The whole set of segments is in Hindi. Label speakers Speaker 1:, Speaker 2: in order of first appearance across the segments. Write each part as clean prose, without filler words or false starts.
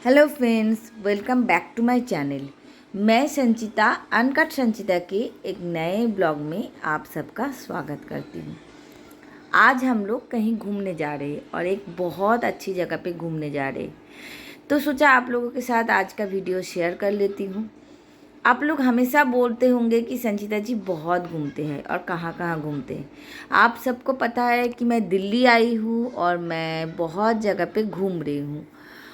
Speaker 1: Hello friends, welcome back to my channel. मैं संचिता अनकट संचिता के एक नए ब्लॉग में आप सबका स्वागत करती हूँ। आज हम लोग कहीं घूमने जा रहे हैं और एक बहुत अच्छी जगह पे घूमने जा रहे हैं, तो सोचा आप लोगों के साथ आज का वीडियो शेयर कर लेती हूँ। आप लोग हमेशा बोलते होंगे कि संचिता जी बहुत घूमते हैं और कहाँ कहाँ घूमते हैं। आप सबको पता है कि मैं दिल्ली आई हूँ और मैं बहुत जगह पे घूम रही हूँ।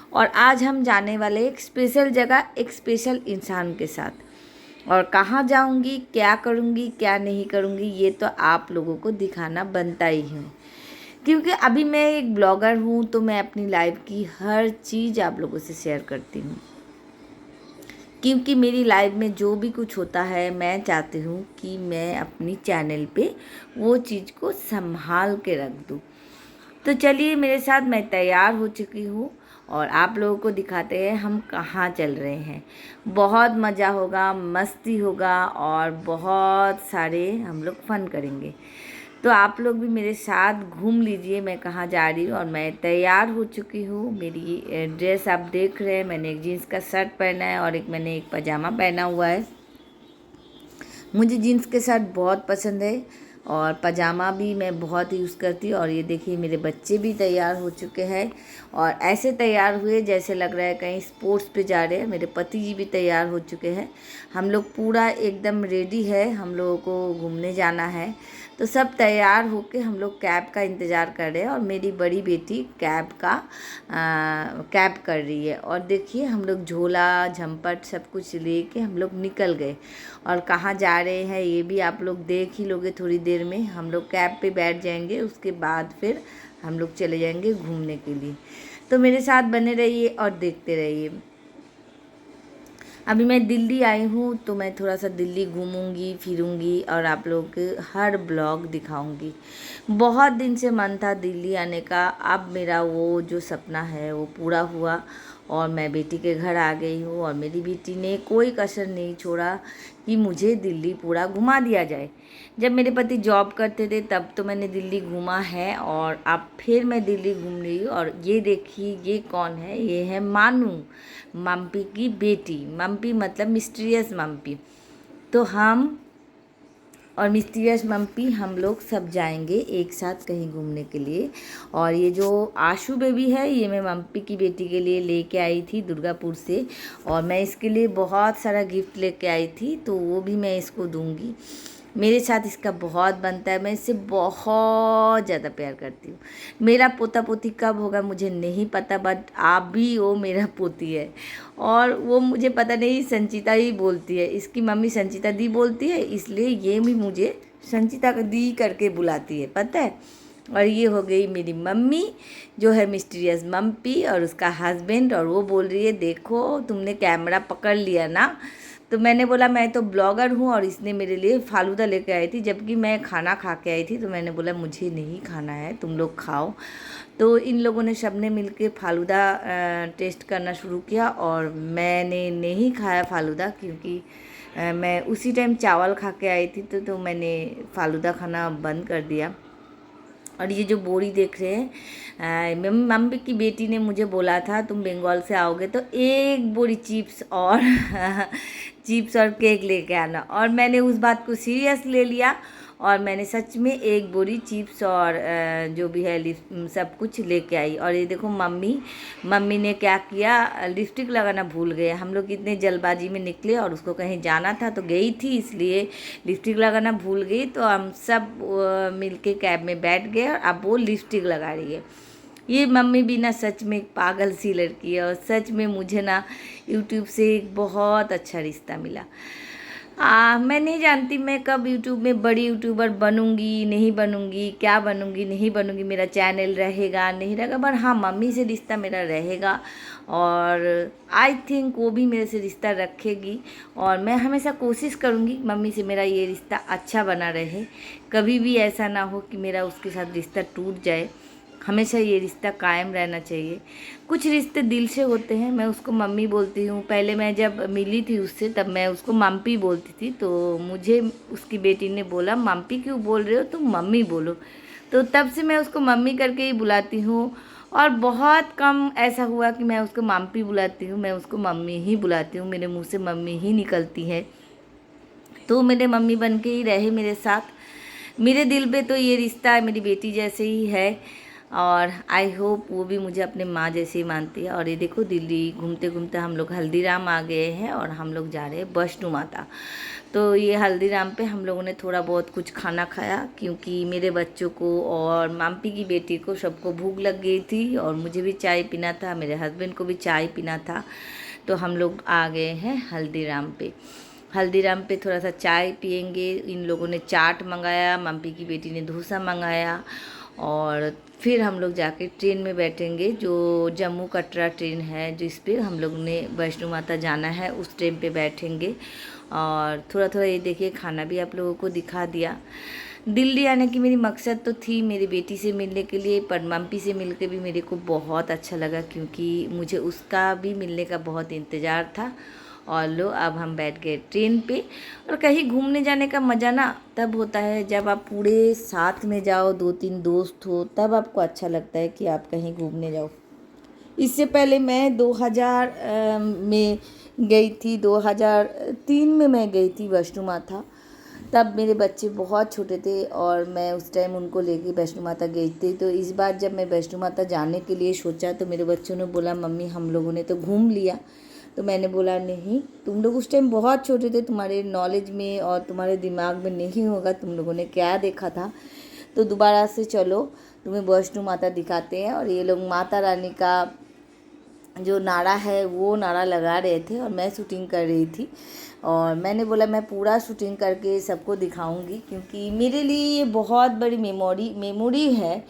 Speaker 1: और आज हम जाने वाले एक स्पेशल जगह, एक स्पेशल इंसान के साथ। और कहाँ जाऊँगी, क्या करूँगी, क्या नहीं करूँगी, ये तो आप लोगों को दिखाना बनता ही है, क्योंकि अभी मैं एक ब्लॉगर हूँ, तो मैं अपनी लाइफ की हर चीज़ आप लोगों से शेयर करती हूँ। क्योंकि मेरी लाइफ में जो भी कुछ होता है, मैं चाहती हूँ कि मैं अपनी चैनल पे वो चीज़ को संभाल के रख दूँ। तो चलिए मेरे साथ, मैं तैयार हो चुकी हूँ और आप लोगों को दिखाते हैं हम कहाँ चल रहे हैं। बहुत मज़ा होगा, मस्ती होगा और बहुत सारे हम लोग फ़न करेंगे। तो आप लोग भी मेरे साथ घूम लीजिए मैं कहाँ जा रही हूँ। और मैं तैयार हो चुकी हूँ। मेरी ड्रेस आप देख रहे हैं, मैंने एक जीन्स का शर्ट पहना है और मैंने एक पजामा पहना हुआ है। मुझे जीन्स के शर्ट बहुत पसंद है और पजामा भी मैं बहुत यूज़ करती हूँ। और ये देखिए मेरे बच्चे भी तैयार हो चुके हैं और ऐसे तैयार हुए जैसे लग रहा है कहीं स्पोर्ट्स पे जा रहे हैं। मेरे पति जी भी तैयार हो चुके हैं। हम लोग पूरा एकदम रेडी है, हम लोगों को घूमने जाना है। तो सब तैयार होके हम लोग कैब का इंतज़ार कर रहे हैं और मेरी बड़ी बेटी कैब कर रही है। और देखिए हम लोग झोला झंपट सब कुछ लेके हम लोग निकल गए। और कहाँ जा रहे हैं ये भी आप लोग देख ही लोगे थोड़ी देर में। हम लोग कैब पे बैठ जाएंगे, उसके बाद फिर हम लोग चले जाएंगे घूमने के लिए। तो मेरे साथ बने रहिए और देखते रहिए। अभी मैं दिल्ली आई हूँ, तो मैं थोड़ा सा दिल्ली घूमूंगी फिरूंगी और आप लोगों के हर ब्लॉग दिखाऊंगी। बहुत दिन से मन था दिल्ली आने का, अब मेरा वो जो सपना है वो पूरा हुआ और मैं बेटी के घर आ गई हूँ। और मेरी बेटी ने कोई कसर नहीं छोड़ा कि मुझे दिल्ली पूरा घुमा दिया जाए। जब मेरे पति जॉब करते थे तब तो मैंने दिल्ली घूमा है और अब फिर मैं दिल्ली घूम रही हूँ। और ये देखिए ये कौन है, ये है मानू, मम्पी की बेटी। मम्पी मतलब मिस्टीरियस मम्पी। तो हम और मिस्टीरियस मम्पी हम लोग सब जाएंगे एक साथ कहीं घूमने के लिए। और ये जो आशू बेबी है, ये मैं मम्पी की बेटी के लिए लेके आई थी दुर्गापुर से। और मैं इसके लिए बहुत सारा गिफ्ट लेके आई थी, तो वो भी मैं इसको दूंगी। मेरे साथ इसका बहुत बनता है, मैं इससे बहुत ज़्यादा प्यार करती हूँ। मेरा पोता पोती कब होगा मुझे नहीं पता, बट आप भी वो मेरा पोती है। और वो मुझे पता नहीं संचिता ही बोलती है, इसकी मम्मी संचिता दी बोलती है, इसलिए ये भी मुझे संचिता दी करके बुलाती है, पता है। और ये हो गई मेरी मम्मी जो है मिस्टीरियस मम्पी, और उसका हस्बैंड। और वो बोल रही है देखो तुमने कैमरा पकड़ लिया ना। तो मैंने बोला मैं तो ब्लॉगर हूँ और इसने मेरे लिए फालूदा लेके आई थी, जबकि मैं खाना खा के आई थी। तो मैंने बोला मुझे नहीं खाना है, तुम लोग खाओ। तो इन लोगों ने सबने मिलके फालूदा टेस्ट करना शुरू किया और मैंने नहीं खाया फालूदा, क्योंकि मैं उसी टाइम चावल खा के आई थी। तो मैंने फालूदा खाना बंद कर दिया। और ये जो बोरी देख रहे हैं, मम्मी की बेटी ने मुझे बोला था तुम बंगाल से आओगे तो एक बोरी चिप्स और चिप्स और केक लेके आना। और मैंने उस बात को सीरियस ले लिया और मैंने सच में एक बोरी चिप्स और जो भी है सब कुछ लेके आई। और ये देखो मम्मी ने क्या किया, लिपस्टिक लगाना भूल गए। हम लोग इतने जल्दबाजी में निकले और उसको कहीं जाना था तो गई थी, इसलिए लिपस्टिक लगाना भूल गई। तो हम सब मिलके कैब में बैठ गए और अब वो लिपस्टिक लगा रही है। ये मम्मी भी ना सच में एक पागल सी लड़की है। और सच में मुझे ना यूट्यूब से एक बहुत अच्छा रिश्ता मिला। मैं नहीं जानती मैं कब यूट्यूब में बड़ी यूट्यूबर बनूंगी नहीं बनूंगी, क्या बनूंगी नहीं बनूंगी, मेरा चैनल रहेगा नहीं रहेगा, पर हाँ मम्मी से रिश्ता मेरा रहेगा। और आई थिंक वो भी मेरे से रिश्ता रखेगी। और मैं हमेशा कोशिश करूँगी मम्मी से मेरा ये रिश्ता अच्छा बना रहे। कभी भी ऐसा ना हो कि मेरा उसके साथ रिश्ता टूट जाए, हमेशा ये रिश्ता कायम रहना चाहिए। कुछ रिश्ते दिल से होते हैं। मैं उसको मम्मी बोलती हूँ। पहले मैं जब मिली थी उससे तब मैं उसको मम्पी बोलती थी, तो मुझे उसकी बेटी ने बोला मम्पी क्यों बोल रहे हो, तुम मम्मी बोलो। तो तब से मैं उसको मम्मी करके ही बुलाती हूँ। और बहुत कम ऐसा हुआ कि मैं उसको माम्पी बुलाती हूँ, मैं उसको मम्मी ही बुलाती हूँ, मेरे मुंह से मम्मी ही निकलती है। तो मेरे मम्मी बन के ही रहे मेरे साथ। मेरे दिल पे तो ये रिश्ता है मेरी बेटी जैसे ही है, और आई होप वो भी मुझे अपने माँ जैसे ही मानती है। और ये देखो दिल्ली घूमते घूमते हम लोग हल्दीराम आ गए हैं और हम लोग जा रहे हैं वैष्णो माता। तो ये हल्दीराम पे हम लोगों ने थोड़ा बहुत कुछ खाना खाया, क्योंकि मेरे बच्चों को और माम्पी की बेटी को सबको भूख लग गई थी, और मुझे भी चाय पीना था, मेरे हस्बैंड को भी चाय पीना था। तो हम लोग आ गए हैं हल्दीराम पे। हल्दीराम पे थोड़ा सा चाय पियेंगे। इन लोगों ने चाट मंगाया, मम्पी की बेटी ने डोसा मंगाया, और फिर हम लोग जाके ट्रेन में बैठेंगे, जो जम्मू कटरा ट्रेन है जिस पे हम लोग ने वैष्णो माता जाना है, उस ट्रेन पे बैठेंगे। और थोड़ा थोड़ा ये देखिए खाना भी आप लोगों को दिखा दिया। दिल्ली आने की मेरी मकसद तो थी मेरी बेटी से मिलने के लिए, पर मम्पी से मिल के भी मेरे को बहुत अच्छा लगा, क्योंकि मुझे उसका भी मिलने का बहुत इंतज़ार था। और लो अब हम बैठ गए ट्रेन पे। और कहीं घूमने जाने का मज़ा ना तब होता है जब आप पूरे साथ में जाओ, 2-3 दोस्त हो, तब आपको अच्छा लगता है कि आप कहीं घूमने जाओ। इससे पहले मैं 2000 में गई थी, 2003 में मैं गई थी वैष्णो माता। तब मेरे बच्चे बहुत छोटे थे और मैं उस टाइम उनको लेके वैष्णो माता गई थी। तो इस बार जब मैं वैष्णो माता जाने के लिए सोचा तो मेरे बच्चों ने बोला मम्मी हम लोगों ने तो घूम लिया। तो मैंने बोला नहीं, तुम लोग उस टाइम बहुत छोटे थे, तुम्हारे नॉलेज में और तुम्हारे दिमाग में नहीं होगा तुम लोगों ने क्या देखा था। तो दोबारा से चलो, तुम्हें वैष्णो माता दिखाते हैं। और ये लोग माता रानी का जो नारा है वो नारा लगा रहे थे और मैं शूटिंग कर रही थी। और मैंने बोला मैं पूरा शूटिंग करके सबको दिखाऊंगी, क्योंकि मेरे लिए ये बहुत बड़ी मेमोरी है।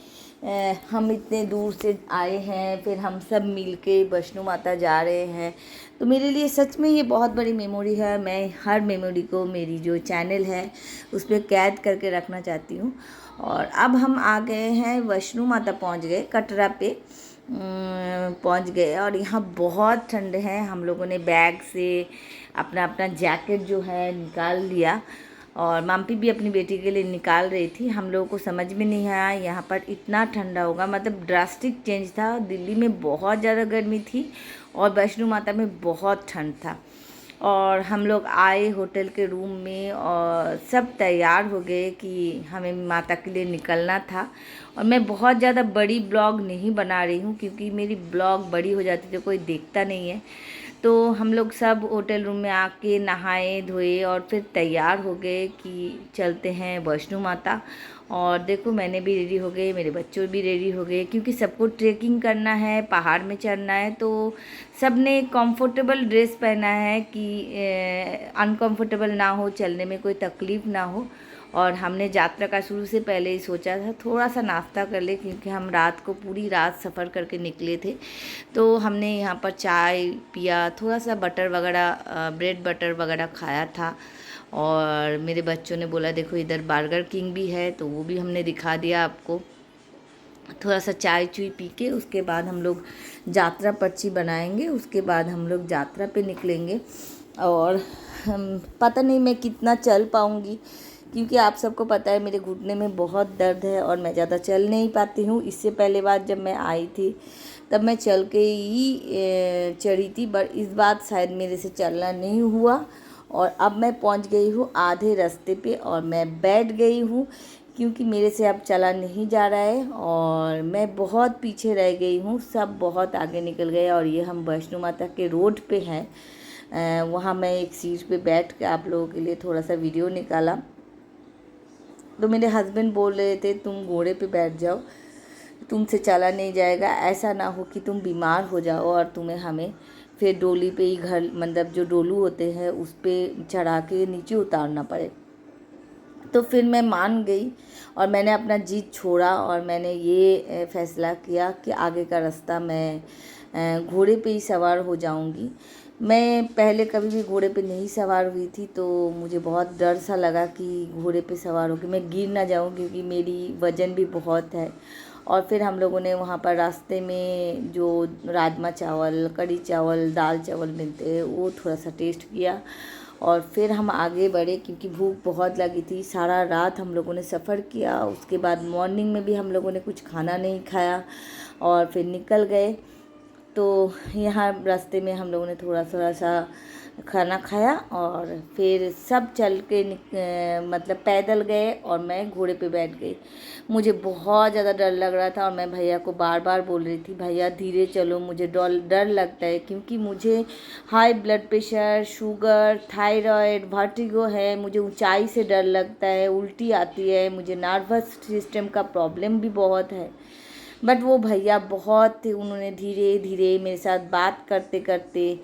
Speaker 1: हम इतने दूर से आए हैं, फिर हम सब मिल के वैष्णो माता जा रहे हैं, तो मेरे लिए सच में ये बहुत बड़ी मेमोरी है। मैं हर मेमोरी को मेरी जो चैनल है उस पर कैद करके रखना चाहती हूँ। और अब हम आ गए हैं वैष्णो माता, पहुँच गए कटरा पे पहुंच गए। और यहाँ बहुत ठंड है। हम लोगों ने बैग से अपना अपना जैकेट जो है निकाल लिया, और माम्पी भी अपनी बेटी के लिए निकाल रही थी। हम लोगों को समझ में नहीं आया यहाँ पर इतना ठंडा होगा, मतलब ड्रास्टिक चेंज था। दिल्ली में बहुत ज़्यादा गर्मी थी और वैष्णो माता में बहुत ठंड था। और हम लोग आए होटल के रूम में और सब तैयार हो गए कि हमें माता के लिए निकलना था। और मैं बहुत ज़्यादा बड़ी ब्लॉग नहीं बना रही हूँ, क्योंकि मेरी ब्लॉग बड़ी हो जाती तो कोई देखता नहीं है। तो हम लोग सब होटल रूम में आके नहाए धोए और फिर तैयार हो गए कि चलते हैं वैष्णो माता। और देखो मैंने भी रेडी हो गई, मेरे बच्चों भी रेडी हो गए, क्योंकि सबको ट्रेकिंग करना है, पहाड़ में चढ़ना है। तो सब ने कंफर्टेबल ड्रेस पहना है कि अनकंफर्टेबल ना हो, चलने में कोई तकलीफ़ ना हो। और हमने यात्रा का शुरू से पहले ही सोचा था थोड़ा सा नाश्ता कर ले, क्योंकि हम रात को पूरी रात सफ़र करके निकले थे। तो हमने यहाँ पर चाय पिया, थोड़ा सा बटर वगैरह ब्रेड बटर वगैरह खाया था। और मेरे बच्चों ने बोला देखो इधर बर्गर किंग भी है, तो वो भी हमने दिखा दिया आपको। थोड़ा सा चाय चुई पी के उसके बाद हम लोग यात्रा पर्ची बनाएंगे, उसके बाद हम लोग यात्रा पे निकलेंगे। और पता नहीं मैं कितना चल पाऊँगी, क्योंकि आप सबको पता है मेरे घुटने में बहुत दर्द है और मैं ज़्यादा चल नहीं पाती हूँ। इससे पहले बार जब मैं आई थी तब मैं चल के ही चढ़ी थी, बट इस बार शायद मेरे से चलना नहीं हुआ। और अब मैं पहुँच गई हूँ आधे रास्ते पे और मैं बैठ गई हूँ, क्योंकि मेरे से अब चला नहीं जा रहा है और मैं बहुत पीछे रह गई हूँ, सब बहुत आगे निकल गए। और ये हम वैष्णो माता के रोड पे हैं। वहाँ मैं एक सीट पे बैठ के आप लोगों के लिए थोड़ा सा वीडियो निकाला। तो मेरे हस्बैंड बोल रहे थे तुम घोड़े पे बैठ जाओ, तुमसे चला नहीं जाएगा, ऐसा ना हो कि तुम बीमार हो जाओ और तुम्हें हमें फिर डोली पे ही घर, मतलब जो डोलू होते हैं उस पर चढ़ा के नीचे उतारना पड़े। तो फिर मैं मान गई और मैंने अपना जीत छोड़ा और मैंने ये फैसला किया कि आगे का रास्ता मैं घोड़े पे ही सवार हो जाऊंगी। मैं पहले कभी भी घोड़े पे नहीं सवार हुई थी, तो मुझे बहुत डर सा लगा कि घोड़े पे सवार होकर मैं गिर ना जाऊं, क्योंकि मेरी वज़न भी बहुत है। और फिर हम लोगों ने वहाँ पर रास्ते में जो राजमा चावल, कढ़ी चावल, दाल चावल मिलते हैं वो थोड़ा सा टेस्ट किया। और फिर हम आगे बढ़े क्योंकि भूख बहुत लगी थी। सारा रात हम लोगों ने सफ़र किया, उसके बाद मॉर्निंग में भी हम लोगों ने कुछ खाना नहीं खाया और फिर निकल गए। तो यहाँ रास्ते में हम लोगों ने थोड़ा थोड़ा सा खाना खाया और फिर सब चल के मतलब पैदल गए और मैं घोड़े पे बैठ गई। मुझे बहुत ज़्यादा डर लग रहा था और मैं भैया को बार बार बोल रही थी, भैया धीरे चलो, मुझे डर लगता है क्योंकि मुझे high blood pressure, sugar, thyroid, vertigo है, मुझे ऊंचाई से डर लगता है, उल्टी आती है, मुझे नर्वस सिस्टम का प्रॉब्लम भी बहुत है। बट वो भैया बहुत थे, उन्होंने धीरे धीरे मेरे साथ बात करते करते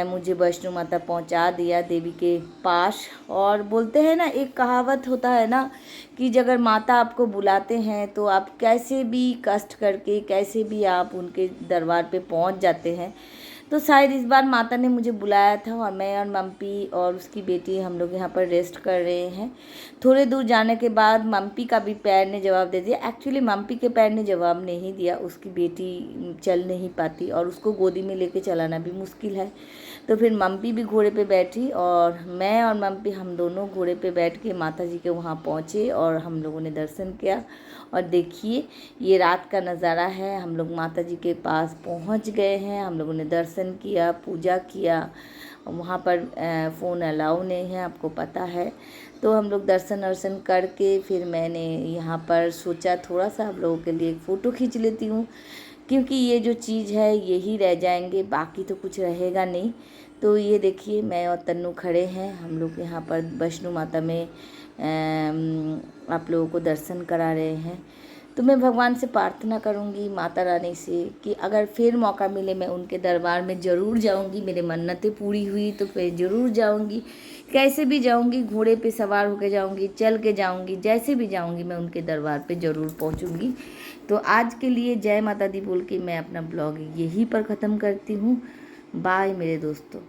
Speaker 1: मुझे वैष्णो माता पहुंचा दिया, देवी के पास। और बोलते हैं ना, एक कहावत होता है ना कि अगर माता आपको बुलाते हैं तो आप कैसे भी कष्ट करके, कैसे भी आप उनके दरबार पे पहुंच जाते हैं। तो शायद इस बार माता ने मुझे बुलाया था और मैं और मम्पी और उसकी बेटी हम लोग यहाँ पर रेस्ट कर रहे हैं। थोड़े दूर जाने के बाद मम्पी का भी पैर ने जवाब दे दिया। एक्चुअली मम्पी के पैर ने जवाब नहीं दिया, उसकी बेटी चल नहीं पाती और उसको गोदी में लेके चलाना भी मुश्किल है। तो फिर मम्पी भी घोड़े पे बैठी और मैं और मम्पी हम दोनों घोड़े पे बैठ के माता जी के वहाँ पहुँचे और हम लोगों ने दर्शन किया। और देखिए ये रात का नज़ारा है, हम लोग माता जी के पास पहुँच गए हैं। हम लोगों ने दर्शन किया, पूजा किया। वहाँ पर फ़ोन अलाउ नहीं है, आपको पता है। तो हम लोग दर्शन करके फिर मैंने यहाँ पर सोचा थोड़ा सा आप लोगों के लिए एक फ़ोटो खींच लेती हूँ, क्योंकि ये जो चीज़ है यही रह जाएंगे, बाकी तो कुछ रहेगा नहीं। तो ये देखिए मैं और तन्नू खड़े हैं, हम लोग यहाँ पर वैष्णो माता में आप लोगों को दर्शन करा रहे हैं। तो मैं भगवान से प्रार्थना करूँगी, माता रानी से, कि अगर फिर मौका मिले मैं उनके दरबार में ज़रूर जाऊँगी। मेरे मन्नतें पूरी हुई तो फिर ज़रूर जाऊँगी, कैसे भी जाऊँगी, घोड़े पे सवार होकर जाऊँगी, चल के जाऊँगी, जैसे भी जाऊँगी मैं उनके दरबार पे ज़रूर पहुँचूँगी। तो आज के लिए जय माता दी बोल के मैं अपना ब्लॉग यहीं पर ख़त्म करती हूँ। बाय मेरे दोस्तों।